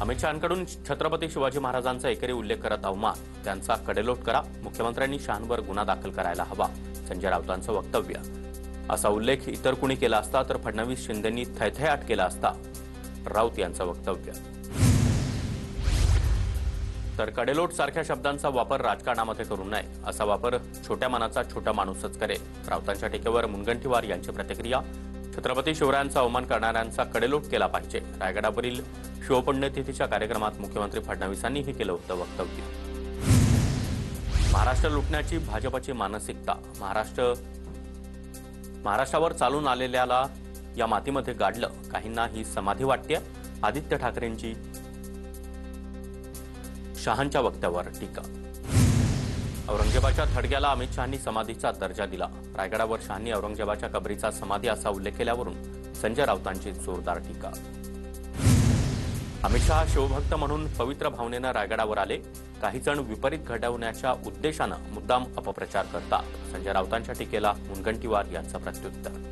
अमित शहांकडून छत्रपती शिवाजी महाराजांचा एकेरी उल्लेख करत अवमान, त्यांचा कडेलोट करा, मुख्यमंत्र्यांनी शहांवर गुन्हा दाखल करायला हवा, संजय राऊतांचं वक्तव्य. असा उल्लेख इतर कुणी केला असता तर फडणवीस शिंदेंनी थैथयाट केला असता, राऊत यांचं वक्तव्य. तर कडेलोट सारख्या शब्दांचा वापर राजकारणामध्ये करू नये, असा वापर छोट्या मनाचा छोटा माणूसच करेल. राऊतांच्या टीकेवर मुनगंटीवार यांची प्रतिक्रिया. छत्रपती शिवरायांचा अवमान करणाऱ्यांचा कडेलोट केला पाहिजे. रायगडावरील शिवपुण्यतिथीच्या कार्यक्रमात मुख्यमंत्री फडणवीसांनीही केलं होतं वक्तव्य. महाराष्ट्र लुटण्याची भाजपची मानसिकता. महाराष्ट्रावर चालून आलेल्याला या मातीमध्ये गाडलं. काहींना ही समाधी वाटते. आदित्य ठाकरेंची शहांच्या वक्तव्यावर टीका. औरंगजेबाच्या थडग्याला अमित शहांनी समाधीचा दर्जा दिला. रायगडावर शहांनी औरंगजेबाच्या कबरीचा समाधी असा उल्लेख केल्यावरून संजय राऊतांची जोरदार टीका. अमित शहा शिवभक्त म्हणून पवित्र भावनेनं रायगडावर आले. काही जण विपरीत घडवण्याच्या उद्देशानं मुद्दाम अपप्रचार करतात. संजय राऊतांच्या टीकेला मुनगंटीवार यांचं प्रत्युत्तर.